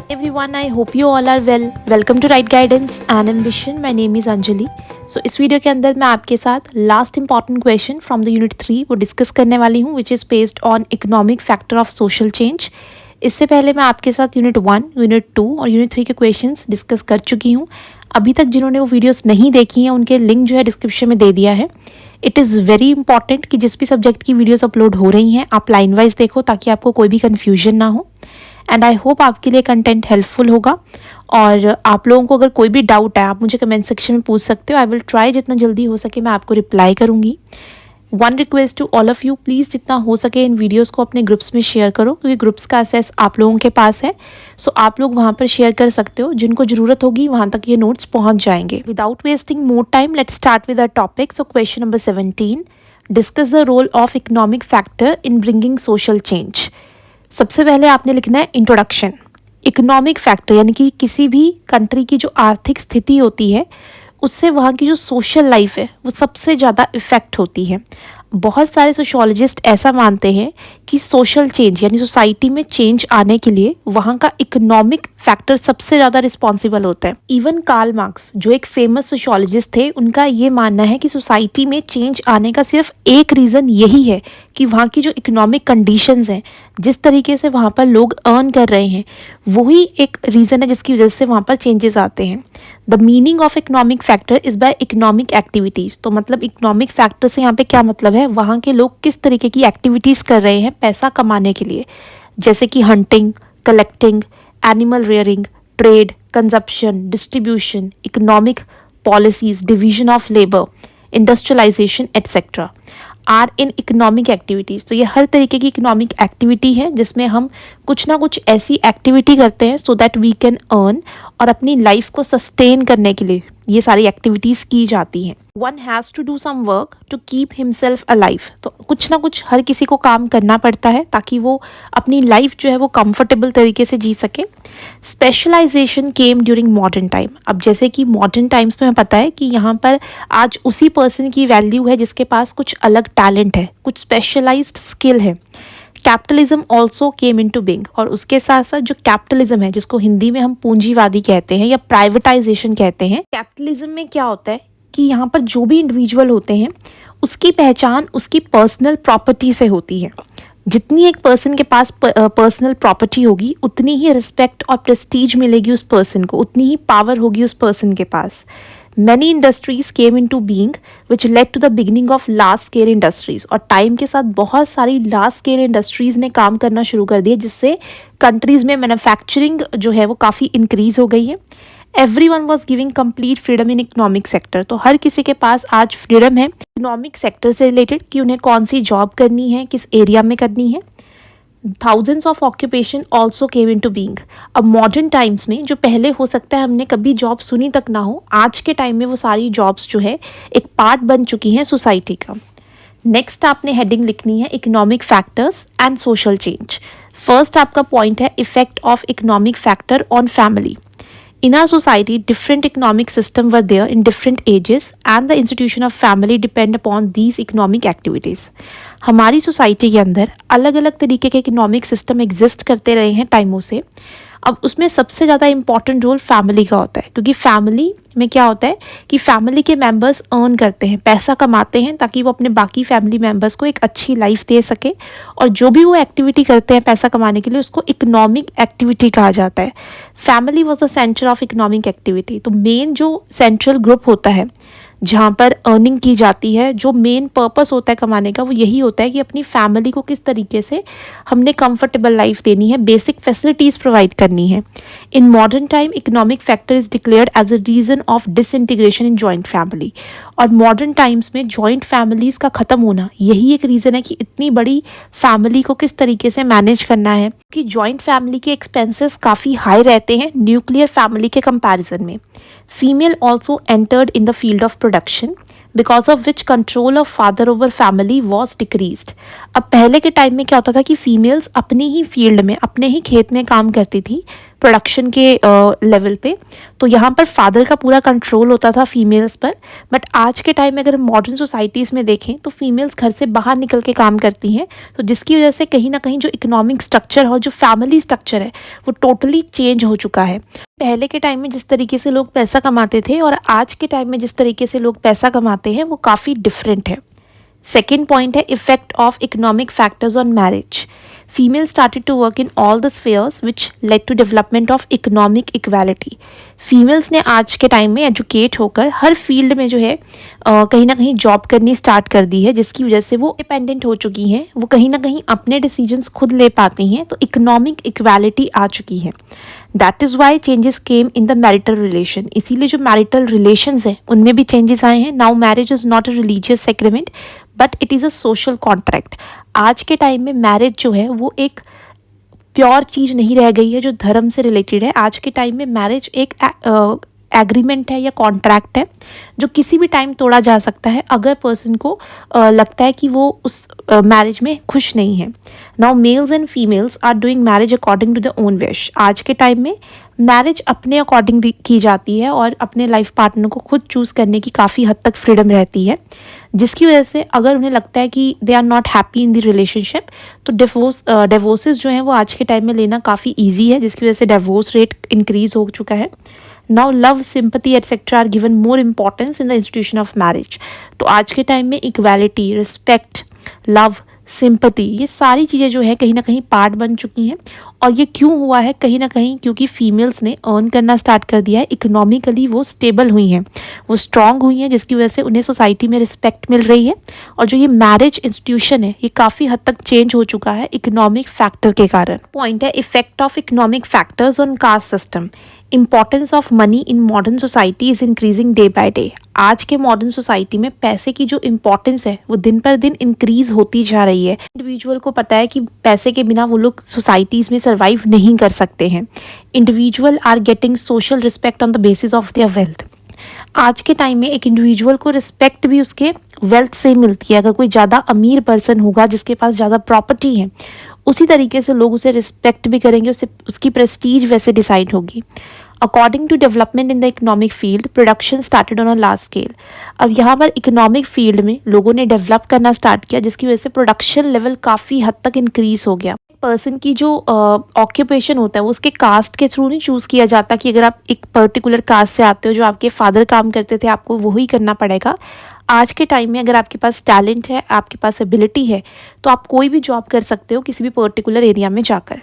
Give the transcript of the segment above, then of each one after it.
Everyone, I hope you all are well. Welcome to Right Guidance and Ambition. My name is Anjali. So इस video के अंदर मैं आपके साथ last important question from the unit 3 वो discuss करने वाली हूँ which is based on economic factor of social change. इससे पहले मैं आपके साथ यूनिट 1, यूनिट 2 और यूनिट 3 के क्वेश्चंस डिस्कस कर चुकी हूँ। अभी तक जिन्होंने वो वीडियोस नहीं देखी हैं उनके लिंक जो है डिस्क्रिप्शन में दे दिया है। इट इज़ वेरी इंपॉर्टेंट कि जिस भी सब्जेक्ट की वीडियोस अपलोड हो रही हैं आप लाइन वाइज देखो ताकि आपको कोई भी कन्फ्यूजन ना हो। एंड आई होप आपके लिए कंटेंट हेल्पफुल होगा। और आप लोगों को अगर कोई भी डाउट है आप मुझे कमेंट सेक्शन में पूछ सकते हो। आई विल ट्राई जितना जल्दी हो सके मैं आपको रिप्लाई करूँगी। One request to all of you, please जितना हो सके इन वीडियोस को अपने ग्रुप्स में शेयर करो क्योंकि ग्रुप्स का एक्सेस आप लोगों के पास है। सो आप लोग वहाँ पर शेयर कर सकते हो, जिनको ज़रूरत होगी वहाँ तक ये नोट्स पहुँच जाएंगे। Without wasting more time let's start with our topic. So question number 17, discuss the role of economic factor in bringing social change. सबसे पहले आपने लिखना है इंट्रोडक्शन। इकोनॉमिक फैक्टर यानी कि किसी भी कंट्री की जो आर्थिक स्थिति होती है उससे वहाँ की जो सोशल लाइफ है वो सबसे ज़्यादा इफ़ेक्ट होती है। बहुत सारे सोशोलॉजिस्ट ऐसा मानते हैं कि सोशल चेंज यानी सोसाइटी में चेंज आने के लिए वहाँ का इकोनॉमिक फैक्टर सबसे ज़्यादा रिस्पॉन्सिबल होता है। इवन कार्ल मार्क्स जो एक फेमस सोशोलॉजिस्ट थे उनका ये मानना है कि सोसाइटी में चेंज आने का सिर्फ एक रीज़न यही है कि वहाँ की जो इकोनॉमिक कंडीशंस हैं, जिस तरीके से वहाँ पर लोग अर्न कर रहे हैं, वही एक रीज़न है जिसकी वजह से वहाँ पर चेंजेस आते हैं। The meaning of economic factor is by economic activities. तो मतलब इकोनॉमिक फैक्टर से यहाँ पे क्या मतलब है, वहाँ के लोग किस तरीके की एक्टिविटीज़ कर रहे हैं पैसा कमाने के लिए, जैसे कि hunting, collecting, animal rearing, trade, consumption, distribution, economic policies, division of labour, industrialisation etcetera are in economic activities. तो ये हर तरीके की इकोनॉमिक एक्टिविटी है जिसमें हम कुछ ना कुछ ऐसी एक्टिविटी करते हैं so that we can earn, और अपनी लाइफ को सस्टेन करने के लिए ये सारी एक्टिविटीज़ की जाती हैं। One has to do some work to keep himself alive. तो कुछ ना कुछ हर किसी को काम करना पड़ता है ताकि वो अपनी लाइफ जो है वो कंफर्टेबल तरीके से जी सके। Specialisation came during modern time. अब जैसे कि मॉडर्न टाइम्स में हमें पता है कि यहाँ पर आज उसी पर्सन की वैल्यू है जिसके पास कुछ अलग टैलेंट है, कुछ स्पेशलाइज्ड स्किल है। Capitalism also came in to being. और उसके साथ साथ जो कैपिटलिज्म है जिसको हिंदी में हम पूंजीवादी कहते हैं या प्राइवेटाइजेशन कहते हैं, कैपिटलिज्म में क्या होता है कि यहाँ पर जो भी इंडिविजुअल होते हैं उसकी पहचान उसकी पर्सनल प्रॉपर्टी से होती है। जितनी एक पर्सन के पास पर्सनल प्रॉपर्टी होगी उतनी ही रिस्पेक्ट और प्रेस्टीज मिलेगी उस पर्सन को, उतनी ही पावर होगी उस पर्सन के पास। Many industries came in to being which led to the beginning of large scale industries. और टाइम के साथ बहुत सारी लार्ज स्केल इंडस्ट्रीज ने काम करना शुरू कर दिया जिससे कंट्रीज़ में मैन्युफैक्चरिंग जो है वो काफ़ी इंक्रीज़ हो गई है। Everyone was giving complete freedom in economic sector. तो हर किसी के पास आज फ्रीडम है इकोनॉमिक सेक्टर से रिलेटेड कि उन्हें कौन सी जॉब करनी है, किस एरिया में करनी है। Thousands of occupation also came in to being. अब मॉडर्न टाइम्स में जो पहले हो सकता है हमने कभी जॉब सुनी तक ना हो, आज के टाइम में वो सारी जॉब्स जो है एक पार्ट बन चुकी हैं सोसाइटी का। नेक्स्ट आपने हेडिंग लिखनी है economic factors and social change. First आपका पॉइंट है effect of economic factor on family. In our society, different economic systems were there in different ages and the institution of family depend upon these economic activities. हमारी society के अंदर अलग अलग तरीके के economic system exist करते रहे हैं टाइमों से। अब उसमें सबसे ज़्यादा इम्पॉर्टेंट रोल फैमिली का होता है क्योंकि फैमिली में क्या होता है कि फैमिली के मेंबर्स अर्न करते हैं, पैसा कमाते हैं ताकि वो अपने बाकी फैमिली मेंबर्स को एक अच्छी लाइफ दे सके। और जो भी वो एक्टिविटी करते हैं पैसा कमाने के लिए उसको इकोनॉमिक एक्टिविटी कहा जाता है। Family was the centre of economic activity. तो मेन जो सेंट्रल ग्रुप होता है जहाँ पर अर्निंग की जाती है, जो मेन पर्पस होता है कमाने का वो यही होता है कि अपनी फैमिली को किस तरीके से हमने कंफर्टेबल लाइफ देनी है, बेसिक फैसिलिटीज़ प्रोवाइड करनी है। In modern time economic factor is declared as a reason of disintegration in joint family. और मॉडर्न टाइम्स में जॉइंट फैमिलीज़ का ख़त्म होना यही एक रीज़न है कि इतनी बड़ी फैमिली को किस तरीके से मैनेज करना है, कि जॉइंट फैमिली के एक्सपेंसेस काफ़ी हाई रहते हैं न्यूक्लियर फैमिली के कंपैरिजन में। Female also entered in the field of production because of which control of father over family was decreased. अब पहले के टाइम में क्या होता था कि फीमेल्स अपनी ही फील्ड में अपने ही खेत में काम करती थी प्रोडक्शन के लेवल पे। तो यहाँ पर फादर का पूरा कंट्रोल होता था फीमेल्स पर। बट आज के टाइम में अगर मॉडर्न सोसाइटीज़ में देखें तो फीमेल्स घर से बाहर निकल के काम करती हैं, तो जिसकी वजह से कहीं ना कहीं जो इकोनॉमिक स्ट्रक्चर और जो फैमिली स्ट्रक्चर है वो टोटली चेंज हो चुका है। पहले के टाइम में जिस तरीके से लोग पैसा कमाते थे और आज के टाइम में जिस तरीके से लोग पैसा कमाते हैं वो काफ़ी डिफरेंट है। सेकेंड पॉइंट है effect of economic factors on marriage. Female started to work in all the spheres which led to development of economic equality. Females ने आज के टाइम में एजुकेट होकर हर फील्ड में जो है कहीं ना कहीं जॉब करनी स्टार्ट कर दी है, जिसकी वजह से वो डिपेंडेंट हो चुकी हैं, वो कहीं ना कहीं अपने डिसीजंस खुद ले पाती हैं, तो इकोनॉमिक इक्वालिटी आ चुकी है। That is Y changes came in the marital relation. इसीलिए जो मैरिटल रिलेशंस हैं उनमें भी चेंजेस आए हैं। Now marriage is not a religious sacrament but it is a social contract. आज के टाइम में मैरिज जो है वो एक प्योर चीज़ नहीं रह गई है जो धर्म से रिलेटेड है। आज के टाइम में मैरिज एक एग्रीमेंट है या कॉन्ट्रैक्ट है जो किसी भी टाइम तोड़ा जा सकता है अगर पर्सन को लगता है कि वो उस मैरिज में खुश नहीं है। Now males and females are doing marriage according to the own wish. आज के टाइम में मैरिज अपने अकॉर्डिंग की जाती है और अपने लाइफ पार्टनर को खुद चूज़ करने की काफ़ी हद तक फ्रीडम रहती है, जिसकी वजह से अगर उन्हें लगता है कि they are not happy in the relationship तो डिवोर्सेस जो हैं वो आज के टाइम में लेना काफ़ी ईजी है, जिसकी वजह से डिवोर्स रेट इंक्रीज़ हो चुका है। Now love, sympathy etcetera are given more importance in the institution of marriage. तो आज के टाइम में इक्वालिटी, रिस्पेक्ट, लव, सिंपैथी, ये सारी चीज़ें जो है कहीं ना कहीं पार्ट बन चुकी हैं। और ये क्यों हुआ है? कहीं ना कहीं क्योंकि फीमेल्स ने अर्न करना स्टार्ट कर दिया है, इकोनॉमिकली वो स्टेबल हुई हैं, वो स्ट्रांग हुई हैं, जिसकी वजह से उन्हें सोसाइटी में रिस्पेक्ट मिल रही है। और जो ये मैरिज इंस्टीट्यूशन है ये काफ़ी हद तक चेंज हो चुका है इकोनॉमिक फैक्टर के कारण। पॉइंट है effect of economic factors on caste system. Importance of money in modern society is increasing day by day. आज के मॉडर्न सोसाइटी में पैसे की जो इम्पोर्टेंस है वो दिन पर दिन इंक्रीज होती जा रही है। इंडिविजुअल को पता है कि पैसे के बिना वो लोग सोसाइटीज़ में सर्वाइव नहीं कर सकते हैं। Individual are getting social respect on the basis of their wealth. आज के टाइम में एक इंडिविजुअल को रिस्पेक्ट भी उसके वेल्थ से मिलती है। अगर कोई ज़्यादा अमीर पर्सन होगा जिसके पास ज़्यादा प्रॉपर्टी है, उसी तरीके से लोग उसे रिस्पेक्ट भी करेंगे, उससे उसकी प्रेस्टीज वैसे डिसाइड होगी। According to development in the economic field, production started on a large scale. अब यहाँ पर इकोनॉमिक फील्ड में लोगों ने डेवलप करना स्टार्ट किया, जिसकी वजह से प्रोडक्शन लेवल काफ़ी हद तक इंक्रीज हो गया। पर्सन की जो ऑक्यूपेशन होता है वो उसके कास्ट के थ्रू नहीं चूज़ किया जाता कि अगर आप एक पर्टिकुलर कास्ट से आते हो, जो आपके फादर काम करते थे, आपको वही करना पड़ेगा। आज के टाइम में अगर आपके पास टैलेंट है, आपके पास एबिलिटी है, तो आप कोई भी जॉब कर सकते हो किसी भी पर्टिकुलर एरिया में जाकर।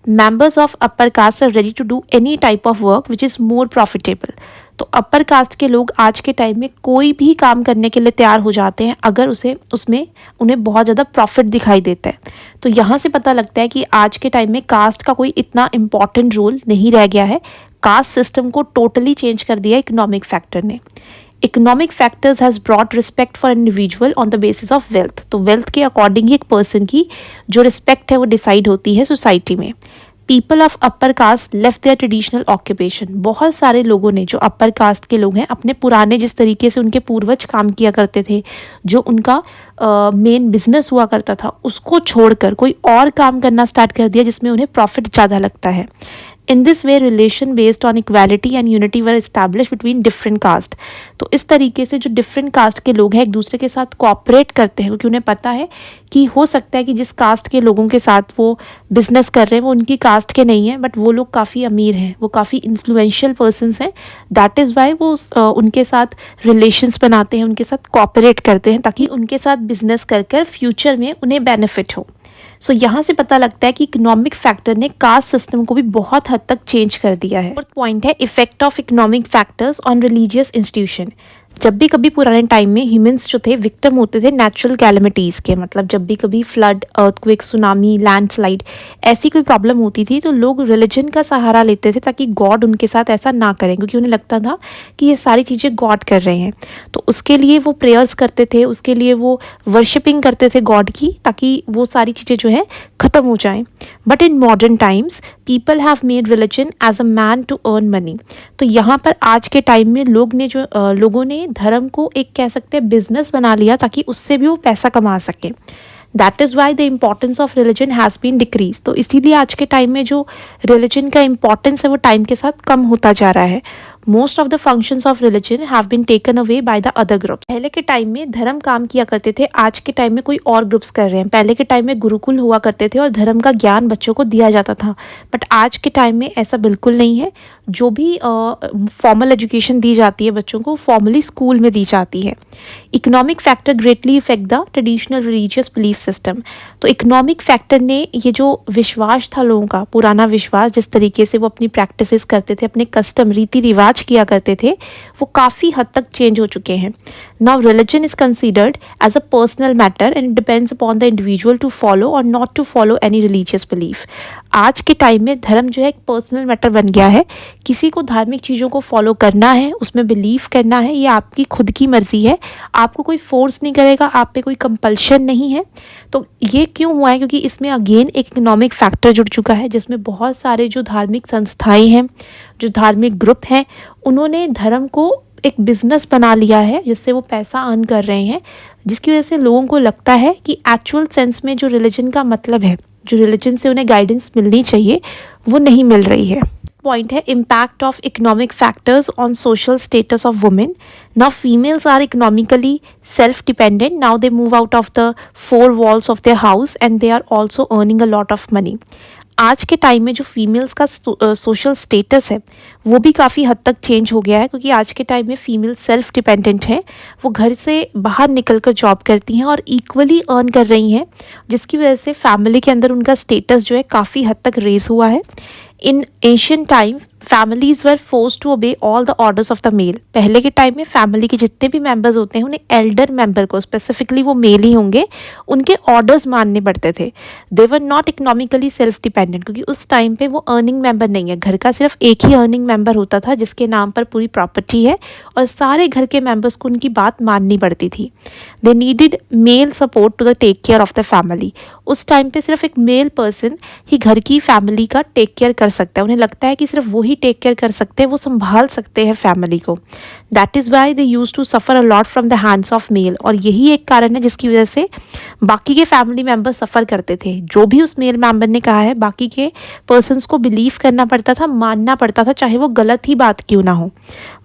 Members of upper caste are ready to do any type of work which is more profitable. तो अपर कास्ट के लोग आज के टाइम में कोई भी काम करने के लिए तैयार हो जाते हैं अगर उसमें उन्हें बहुत ज़्यादा प्रॉफिट दिखाई देता है। तो यहाँ से पता लगता है कि आज के टाइम में कास्ट का कोई इतना इम्पॉर्टेंट रोल नहीं रह गया है। कास्ट सिस्टम को टोटली चेंज कर दिया इकोनॉमिक फैक्टर ने। Economic factors has brought respect for individual on the basis of wealth. तो वेल्थ के अकॉर्डिंग ही एक पर्सन की जो रिस्पेक्ट है वो डिसाइड होती है सोसाइटी में। People of upper cast left there traditional occupation. बहुत सारे लोगों ने, जो अपर कास्ट के लोग हैं, अपने पुराने जिस तरीके से उनके पूर्वज काम किया करते थे, जो उनका मेन बिजनेस हुआ करता था, उसको छोड़कर कोई और काम करना स्टार्ट कर दिया जिसमें उन्हें प्रॉफिट ज़्यादा लगता है। In this way relation based on equality and unity were establish between different caste. तो इस तरीके से जो डिफरेंट कास्ट के लोग हैं एक दूसरे के साथ कोऑपरेट करते हैं, क्योंकि उन्हें पता है कि हो सकता है कि जिस कास्ट के लोगों के साथ वो बिजनेस कर रहे हैं वो उनकी कास्ट के नहीं हैं, बट वो लोग काफ़ी अमीर हैं, वो काफ़ी इन्फ्लुएंशियल पर्सनस हैं। दैट इज़ वाई वो उनके साथ रिलेशंस बनाते हैं, उनके साथ कोऑपरेट करते हैं, ताकि उनके साथ बिजनेस कर कर फ्यूचर में उन्हें बेनिफिट हो। सो यहाँ से पता लगता है कि इकोनॉमिक फैक्टर ने कास्ट सिस्टम को भी बहुत हद तक चेंज कर दिया है। फोर्थ पॉइंट है effect of economic factors on religious institution. जब भी कभी पुराने टाइम में ह्यूमंस जो थे विक्टिम होते थे नेचुरल कैलेमिटीज़ के, मतलब जब भी कभी फ्लड, अर्थक्वेक, सुनामी, लैंडस्लाइड, ऐसी कोई प्रॉब्लम होती थी तो लोग रिलीजन का सहारा लेते थे ताकि गॉड उनके साथ ऐसा ना करें, क्योंकि उन्हें लगता था कि ये सारी चीज़ें गॉड कर रहे हैं। तो उसके लिए वो प्रेयर्स करते थे, उसके लिए वो वर्शिपिंग करते थे गॉड की, ताकि वो सारी चीज़ें जो है ख़त्म हो जाएं। But in modern times people have made religion as a man to earn money. तो यहाँ पर आज के टाइम में लोगों ने धर्म को एक कह सकते हैं बिजनेस बना लिया ताकि उससे भी वो पैसा कमा सके। That is why the importance of religion has been decrease. तो इसीलिए आज के टाइम में जो रिलीजन का इम्पॉर्टेंस है वो टाइम के साथ कम होता जा रहा है। Most of the functions of religion have been taken away by the other groups. पहले के टाइम में धर्म काम किया करते थे, आज के टाइम में कोई और ग्रुप्स कर रहे हैं। पहले के टाइम में गुरुकुल हुआ करते थे और धर्म का ज्ञान बच्चों को दिया जाता था, बट आज के टाइम में ऐसा बिल्कुल नहीं है। जो भी फॉर्मल एजुकेशन दी जाती है बच्चों को, फॉर्मली स्कूल में दी जाती है। Economic factor greatly effect the traditional religious belief system. तो इकोनॉमिक फैक्टर ने ये जो विश्वास था लोगों का, पुराना विश्वास, जिस तरीके से वो अपनी प्रैक्टिसेस करते थे, अपने कस्टम रीति रिवाज किया करते थे, वो काफ़ी हद तक चेंज हो चुके हैं। Now religion is considered as a personal matter and it depends upon the individual to follow और not to follow any religious belief. आज के टाइम में धर्म जो है एक पर्सनल मैटर बन गया है। किसी को धार्मिक चीज़ों को फॉलो करना है, उसमें बिलीव करना है, ये आपकी खुद की मर्ज़ी है। आपको कोई फोर्स नहीं करेगा, आप पे कोई कंपल्शन नहीं है। तो ये क्यों हुआ है? क्योंकि इसमें अगेन एक इकोनॉमिक फैक्टर जुड़ चुका है, जिसमें बहुत सारे जो धार्मिक संस्थाएं हैं, जो धार्मिक ग्रुप हैं, उन्होंने धर्म को एक बिजनेस बना लिया है, जिससे वो पैसा अर्न कर रहे हैं, जिसकी वजह से लोगों को लगता है कि एक्चुअल सेंस में जो रिलीजन का मतलब है, जो रिलीजन से उन्हें गाइडेंस मिलनी चाहिए, वो नहीं मिल रही है। पॉइंट है impact of economic factors on social status of women. Now females are economically self dependent. Now they move out of the four walls of their house and they are also earning a lot of money. आज के time में जो females का social status है वो भी काफ़ी हद तक चेंज हो गया है, क्योंकि आज के टाइम में फीमेल सेल्फ डिपेंडेंट हैं। वो घर से बाहर निकल कर जॉब करती हैं और इक्वली अर्न कर रही हैं, जिसकी वजह से फैमिली के अंदर उनका स्टेटस जो है काफ़ी हद तक रेस हुआ है। In Asian time families were force to obey all the orders of the male. पहले के टाइम में फैमिली के जितने भी मेंबर्स होते हैं, उन्हें एल्डर मेंबर को, स्पेसिफिकली वो मेल ही होंगे, उनके ऑर्डर्स मानने पड़ते थे। They were not economically self dependent, क्योंकि उस टाइम पे वो अर्निंग मेंबर नहीं है। घर का सिर्फ एक ही अर्निंग मेंबर होता था, जिसके नाम पर पूरी प्रॉपर्टी है, और सारे घर के मेंबर्स को उनकी बात माननी पड़ती थी। They needed male support to the take care of the family. उस टाइम पे सिर्फ एक मेल पर्सन ही घर की फैमिली का टेक केयर कर सकता है। उन्हें लगता है कि सिर्फ वो ही टेक केयर कर सकते हैं, वो संभाल सकते हैं फैमिली को। That is why they use to suffer a lot from the hands of male. और यही एक कारण है जिसकी वजह से बाकी के फैमिली मेम्बर सफ़र करते थे। जो भी उस मेल मेम्बर ने कहा है, बाकी के पर्सनस को बिलीव करना पड़ता था, मानना पड़ता था, चाहे वो गलत ही बात क्यों ना हो।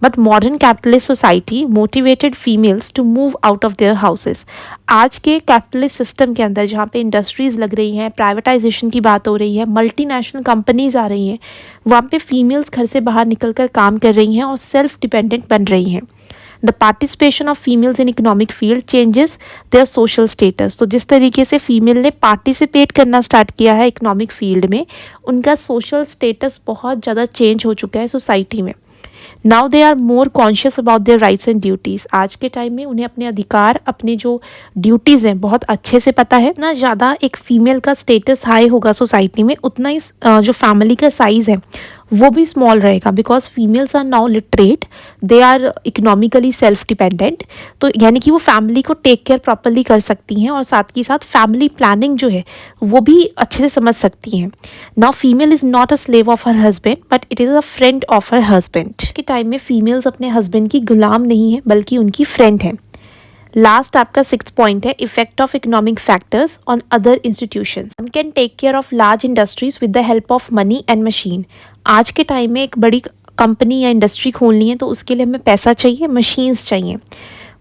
But modern capitalist society motivated females to move out of their houses. आज के कैपिटलिस्ट सिस्टम के अंदर, जहाँ पे इंडस्ट्रीज़ लग रही हैं, प्राइवेटाइजेशन की बात हो रही है, मल्टीनेशनल कंपनीज आ रही हैं, वहाँ पे फीमेल्स घर से बाहर निकलकर काम कर रही हैं और सेल्फ डिपेंडेंट बन रही हैं। The participation of females in economic field changes their social status. तो जिस तरीके से फीमेल ने पार्टिसिपेट करना स्टार्ट किया है इकोनॉमिक फील्ड में, उनका सोशल स्टेटस बहुत ज़्यादा चेंज हो चुका है सोसाइटी में। Now they are more conscious about their rights and duties. आज के टाइम में उन्हें अपने अधिकार, अपने जो ड्यूटीज़ हैं, बहुत अच्छे से पता है। इतना ज़्यादा एक फ़ीमेल का स्टेटस हाई होगा सोसाइटी में, उतना ही जो फैमिली का साइज़ है वो भी स्मॉल रहेगा, because females are now literate, they are economically self dependent. तो यानी कि वो फैमिली को टेक केयर प्रॉपरली कर सकती हैं और साथ ही साथ फैमिली प्लानिंग जो है वो भी अच्छे से समझ सकती हैं। Now female is not a slave of her husband but it is a friend of her husband. के टाइम में फीमेल्स अपने हस्बैंड की गुलाम नहीं है, बल्कि उनकी फ्रेंड है। लास्ट आपका 6th पॉइंट है effect of economic factors on other institutions. One can take care of large industries with the help of money and machine. आज के टाइम में एक बड़ी कंपनी या इंडस्ट्री खोलनी है तो उसके लिए हमें पैसा चाहिए, मशीन्स चाहिए।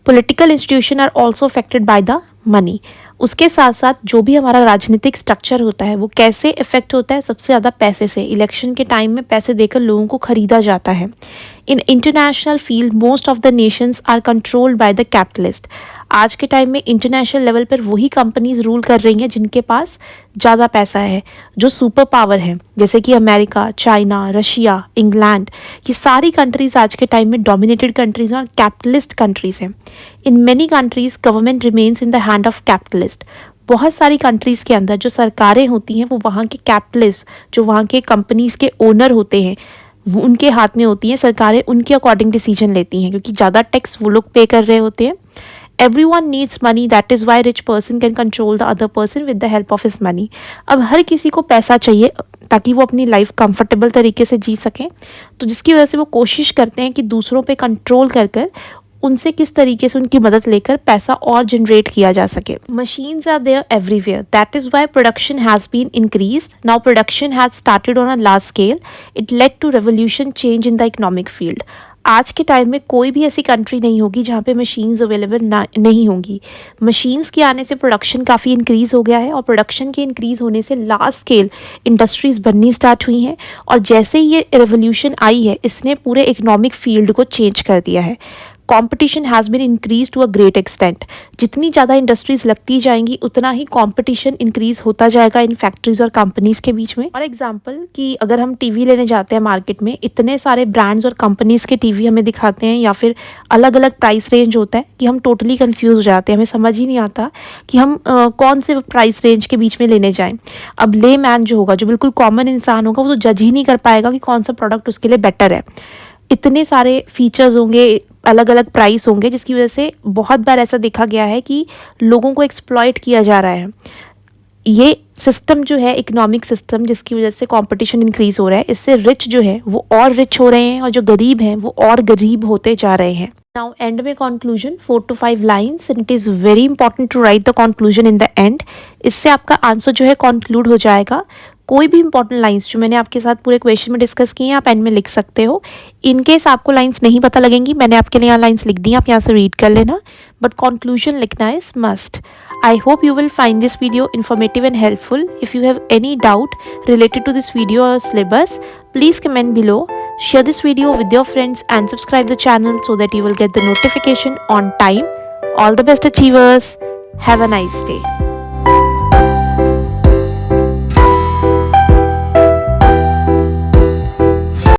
Political institution are also affected by the money. उसके साथ साथ जो भी हमारा राजनीतिक स्ट्रक्चर होता है वो कैसे इफेक्ट होता है? सबसे ज़्यादा पैसे से। इलेक्शन के टाइम में पैसे देकर लोगों को ख़रीदा जाता है। In international field most of the nations are controlled by the capitalist. आज के टाइम में इंटरनेशनल लेवल पर वही कंपनीज रूल कर रही हैं जिनके पास ज़्यादा पैसा है, जो सुपर पावर है, जैसे कि अमेरिका, चाइना, रशिया, इंग्लैंड। ये सारी कंट्रीज़ आज के टाइम में डोमिनेटेड कंट्रीज़ हैं और कैपिटलिस्ट कंट्रीज़ हैं। In many countries government remains in the hand of capitalist. बहुत सारी कंट्रीज़ के अंदर जो सरकारें होती हैं वो वहाँ के कैपिटलिस्ट, जो वहाँ के कंपनीज़ के ओनर होते हैं, वो उनके हाथ में होती हैं। सरकारें उनके अकॉर्डिंग डिसीजन लेती हैं, क्योंकि ज़्यादा टैक्स वो लोग पे कर रहे होते हैं। Everyone needs money, that is why rich person can control the other person with the help of his money. अब हर किसी को पैसा चाहिए ताकि वो अपनी लाइफ कंफर्टेबल तरीके से जी सकें, तो जिसकी वजह से वो कोशिश करते हैं कि दूसरों पे कंट्रोल कर कर उनसे किस तरीके से उनकी मदद लेकर पैसा और जनरेट किया जा सके। Machines are there everywhere, that is why production has been increased. Now production has started on a large scale, it led to revolution change in the economic field. आज के टाइम में कोई भी ऐसी कंट्री नहीं होगी जहाँ पे मशीन्स अवेलेबल नहीं होंगी। मशीन्स के आने से प्रोडक्शन काफ़ी इंक्रीज़ हो गया है और प्रोडक्शन के इंक्रीज़ होने से लार्ज स्केल इंडस्ट्रीज़ बननी स्टार्ट हुई हैं और जैसे ही ये रेवोल्यूशन आई है इसने पूरे इकोनॉमिक फील्ड को चेंज कर दिया है। Competition has been increase to a great extent. जितनी ज़्यादा इंडस्ट्रीज़ लगती जाएंगी उतना ही कॉम्पिटिशन इंक्रीज़ होता जाएगा इन फैक्ट्रीज़ और कंपनीज़ के बीच में। फॉर एग्जांपल कि अगर हम टीवी लेने जाते हैं मार्केट में, इतने सारे ब्रांड्स और कंपनीज़ के टीवी हमें दिखाते हैं या फिर अलग अलग प्राइस रेंज होता है कि हम टोटली कन्फ्यूज़ हो जाते हैं, हमें समझ ही नहीं आता कि हम कौन से प्राइस रेंज के बीच में लेने जाएँ। अब ले मैन जो होगा, जो बिल्कुल कॉमन इंसान होगा, वो तो जज ही नहीं कर पाएगा कि कौन सा प्रोडक्ट उसके लिए बेटर है। इतने सारे फीचर्स होंगे, अलग अलग प्राइस होंगे, जिसकी वजह से बहुत बार ऐसा देखा गया है कि लोगों को एक्सप्लॉइट किया जा रहा है। ये सिस्टम जो है इकोनॉमिक सिस्टम, जिसकी वजह से कंपटीशन इंक्रीज़ हो रहा है, इससे रिच जो है वो और रिच हो रहे हैं और जो गरीब हैं वो और गरीब होते जा रहे हैं। नाउ एंड में conclusion 4 to 5 lines and it is very important to write the conclusion in the end. इससे आपका आंसर जो है कंक्लूड हो जाएगा। कोई भी इंपॉर्टेंट लाइंस जो मैंने आपके साथ पूरे क्वेश्चन में डिस्कस किए हैं आप एंड में लिख सकते हो। इन केस आपको लाइंस नहीं पता लगेंगी, मैंने आपके लिए यहाँ लाइंस लिख दी, आप यहाँ से रीड कर लेना, बट कंक्लूजन लिखना is must. I hope you will find this video informative and helpful. If you have any doubt related to this video or syllabus, please comment below. Share this video with your friends and subscribe the channel so that you will get the notification on time. All the best achievers. Have a nice day.